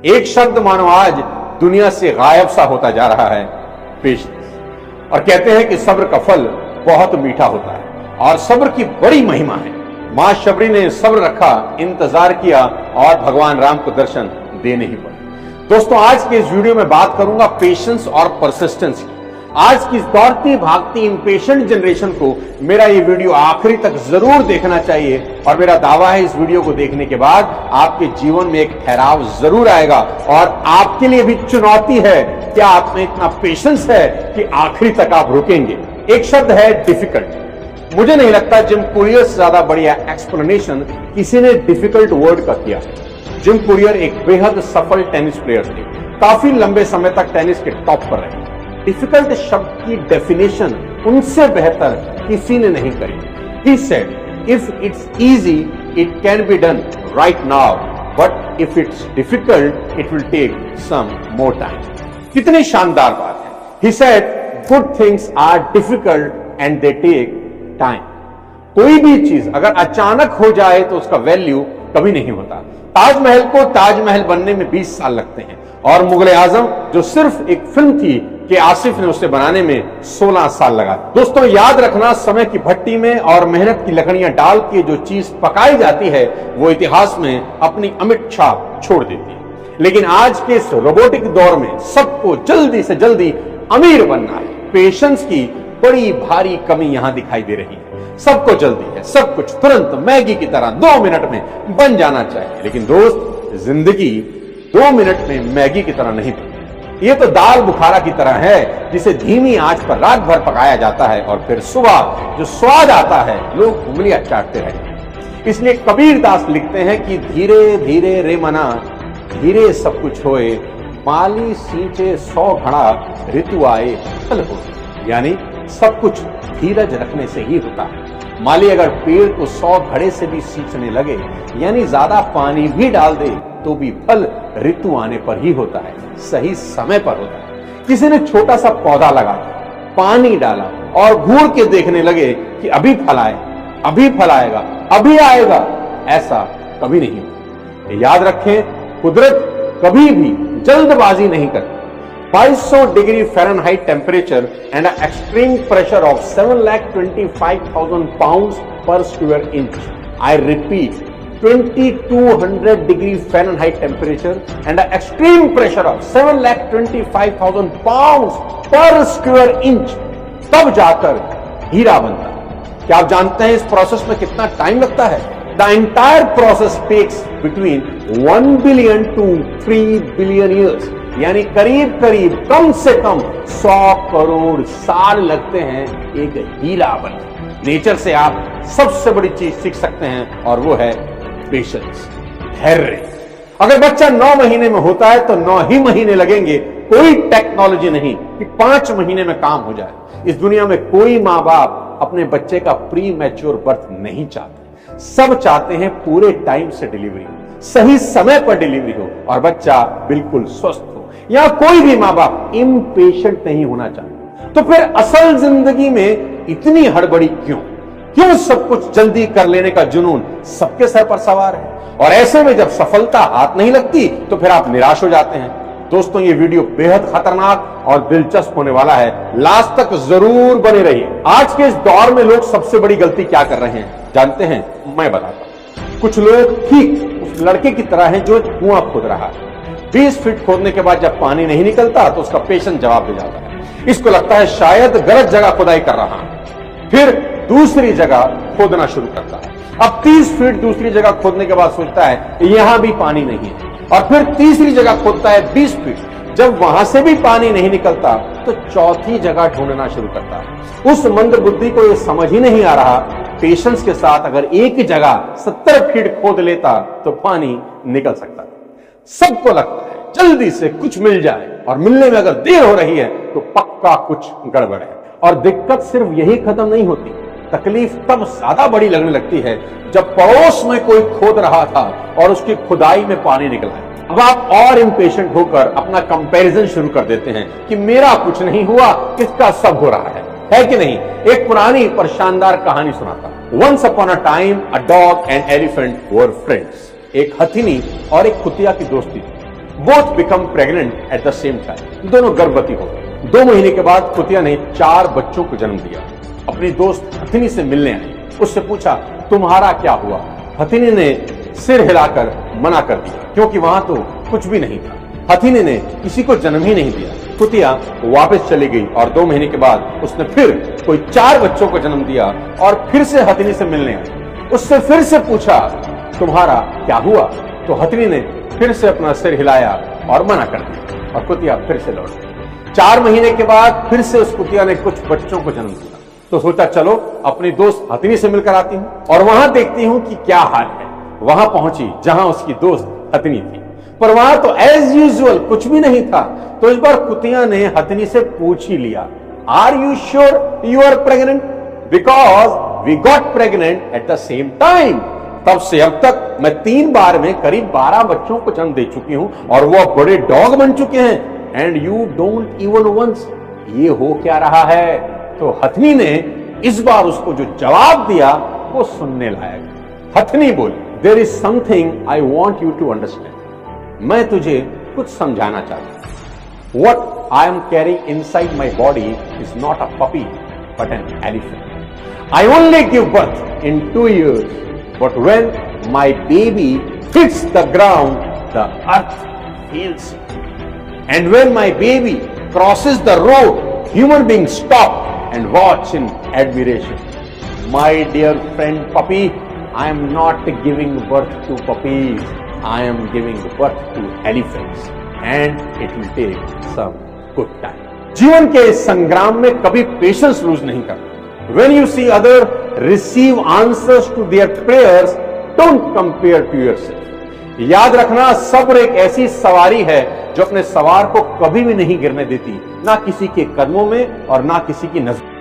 एक शब्द मानो आज दुनिया से गायब सा होता जा रहा है, पेशेंस। और कहते हैं कि सब्र का फल बहुत मीठा होता है और सब्र की बड़ी महिमा है। मां शबरी ने सब्र रखा, इंतजार किया और भगवान राम को दर्शन देने ही पड़े। दोस्तों, आज के इस वीडियो में बात करूंगा पेशेंस और परसिस्टेंस की। आज की दौड़ती भागती इंपेशेंट जनरेशन को मेरा ये वीडियो आखिरी तक जरूर देखना चाहिए और मेरा दावा है इस वीडियो को देखने के बाद आपके जीवन में एक ठहराव जरूर आएगा और आपके लिए भी चुनौती है, क्या आप में इतना पेशेंस है कि आखिरी तक आप रुकेंगे। एक शब्द है डिफिकल्ट। मुझे नहीं लगता जिम कुरियर से ज्यादा बढ़िया एक्सप्लेनेशन किसी ने डिफिकल्ट वर्ड का किया। जिम कुरियर एक बेहद सफल टेनिस प्लेयर थे, काफी लंबे समय तक टेनिस के टॉप पर रहे। डिफिकल्ट शब्द की डेफिनेशन उनसे बेहतर किसी ने नहीं करी। He said, if it's easy, it can be done right now, but if it's difficult, it will take some more time. कितनी शानदार बात है। He said, good things are difficult and they take time. कोई भी चीज अगर अचानक हो जाए तो उसका वैल्यू कभी नहीं होता। ताजमहल को ताजमहल बनने में 20 साल लगते हैं और मुगल आजम जो सिर्फ एक फिल्म थी कि आसिफ ने उसे बनाने में 16 साल लगा। दोस्तों, याद रखना, समय की भट्टी में और मेहनत की लकड़ियां डाल के जो चीज पकाई जाती है वो इतिहास में अपनी अमिट छाप छोड़ देती है। लेकिन आज के इस रोबोटिक दौर में सबको जल्दी से जल्दी अमीर बनना है। पेशेंस की बड़ी भारी कमी यहां दिखाई दे रही है। सबको जल्दी है, सब कुछ तुरंत मैगी की तरह 2 मिनट में बन जाना चाहिए। लेकिन दोस्त, जिंदगी 2 मिनट में मैगी की तरह नहीं बनती। ये तो दाल बुखारा की तरह है जिसे धीमी आंच पर रात भर पकाया जाता है और फिर सुबह जो स्वाद आता है लोग उंगलियां चाटते रहते। इसलिए कबीर दास लिखते हैं कि धीरे धीरे रे मना, धीरे सब कुछ होए, माली सींचे 100 घड़ा, ऋतु आए फल हो। यानी सब कुछ धीरज रखने से ही होता है। माली अगर पेड़ को 100 घड़े से भी सींचने लगे, यानी ज्यादा पानी भी डाल दे, तो भी फल ऋतु आने पर ही होता है, सही समय पर होता है। किसी ने छोटा सा पौधा लगाया, पानी डाला और घूर के देखने लगे कि अभी फल आए, अभी फल आएगा, अभी आएगा, ऐसा कभी नहीं होता। याद रखें, कुदरत कभी भी जल्दबाजी नहीं करती। 2200 degree Fahrenheit temperature and extreme pressure of 7,25,000 pounds per square inch. I repeat, 2200 degree Fahrenheit temperature and an extreme pressure of 7,25,000 pounds per square inch. तब जाकर हीरा बनता है। क्या आप जानते हैं इस प्रोसेस में कितना टाइम लगता है? The entire process takes between 1 billion to 3 billion years. यानी करीब करीब कम से कम 100 करोड़ साल लगते हैं एक हीरा बनने। नेचर से आप सबसे बड़ी चीज सीख सकते हैं और वो है पेशेंस, धैर्य। अगर बच्चा 9 महीने में होता है तो 9 ही महीने लगेंगे। कोई टेक्नोलॉजी नहीं कि 5 महीने में काम हो जाए। इस दुनिया में कोई माँ बाप अपने बच्चे का प्री मैच्योर बर्थ नहीं चाहते। सब चाहते हैं पूरे टाइम से डिलीवरी हो, सही समय पर डिलीवरी हो और बच्चा बिल्कुल स्वस्थ हो। या कोई भी माँ बाप इम्पेशेंट नहीं होना चाहता। तो फिर असल जिंदगी में इतनी हड़बड़ी क्यों? क्यों सब कुछ जल्दी कर लेने का जुनून सबके सर पर सवार है? और ऐसे में जब सफलता हाथ नहीं लगती तो फिर आप निराश हो जाते हैं। दोस्तों, ये वीडियो बेहद खतरनाक और दिलचस्प होने वाला है, लास्ट तक जरूर बने रहिए। आज के इस दौर में लोग सबसे बड़ी गलती क्या कर रहे हैं जानते हैं? मैं बताता हूं। कुछ लोग ठीक उस लड़के की तरह हैं जो कुआं खोद रहा है। 20 फीट खोदने के बाद जब पानी नहीं निकलता तो उसका पेशेंट जवाब दे जाता है। इसको लगता है शायद गलत जगह खुदाई कर रहा है, फिर दूसरी जगह खोदना शुरू करता है। अब 30 फीट दूसरी जगह खोदने के बाद सोचता है यहां भी पानी नहीं है और फिर तीसरी जगह खोदता है 20 फीट। जब वहां से भी पानी नहीं निकलता तो चौथी जगह ढूंढना शुरू करता है। उस मंद बुद्धि को यह समझ ही नहीं आ रहा, पेशेंस के साथ अगर एक जगह 70 फीट खोद लेता तो पानी निकल सकता। सबको लगता है जल्दी से कुछ मिल जाए और मिलने में अगर देर हो रही है तो पक्का कुछ गड़बड़ है। और दिक्कत सिर्फ यही खत्म नहीं होती, तकलीफ तब ज्यादा बड़ी लगने लगती है जब पड़ोस में कोई खोद रहा था और उसकी खुदाई में पानी निकला है। अब आप और इम्पेशेंट होकर अपना कंपैरिजन शुरू कर देते हैं कि मेरा कुछ नहीं हुआ, किसका सब हो रहा है कि नहीं? एक पुरानी पर शानदार कहानी सुनाता हूं। Once upon a time a dog and elephant were friends. एक हथिनी और एक कुतिया की दोस्ती थी। Both become pregnant at the same time. दोनों गर्भवती हो गई। 2 महीने के बाद कुतिया ने 4 बच्चों को जन्म दिया। अपनी दोस्त हथिनी से मिलने आई। उससे पूछा, तुम्हारा क्या हुआ? हथिनी ने सिर हिलाकर मना कर दिया, क्योंकि वहां तो कुछ भी नहीं था। हथिनी ने किसी को जन्म ही नहीं दिया। कुतिया वापस चली गई और 2 महीने के बाद उसने फिर कोई 4 बच्चों को जन्म दिया और फिर से हथिनी से मिलने आई। उससे फिर से पूछा, तुम्हारा क्या हुआ? तो हथिनी ने फिर से अपना सिर हिलाया और मना कर दिया और कुतिया फिर से लौट गई। 4 महीने के बाद फिर से उस कुतिया ने कुछ बच्चों को जन्म दिया। तो सोचा, चलो अपनी दोस्त हथिनी से मिलकर आती हूं और वहां देखती हूं कि क्या हाल है। वहां पहुंची जहां उसकी दोस्त हथिनी थी, पर वहां तो एज यूजुअल कुछ भी नहीं था। तो इस बार कुतिया ने हथिनी से पूछ ही लिया, are you sure you are pregnant? Because we got pregnant at the same time. तब से अब तक मैं 3 बार में करीब 12 बच्चों को जन्म दे चुकी हूं और वो बड़े डॉग बन चुके हैं। And you don't even once. ये हो क्या रहा है? तो हथिनी ने इस बार उसको जो जवाब दिया वो सुनने लायक। हथिनी बोली, there is something I want you to understand. मैं तुझे कुछ समझाना चाहती हूं। What I am carrying inside my body is not a puppy but an elephant. I only give birth in 2 years, but when my baby hits the ground, the earth feels it. And when my baby crosses the road, human beings stop and watch in admiration. My dear friend puppy, I am not giving birth to puppies. I am giving birth to elephants. And it will take some good time. जीवन के संग्राम में कभी patience lose नहीं करना। When you see other receive answers to their prayers, don't compare to yourself. याद रखना, सब्र एक ऐसी सवारी है जो अपने सवार को कभी भी नहीं गिरने देती, ना किसी के कदमों में और ना किसी की नजर।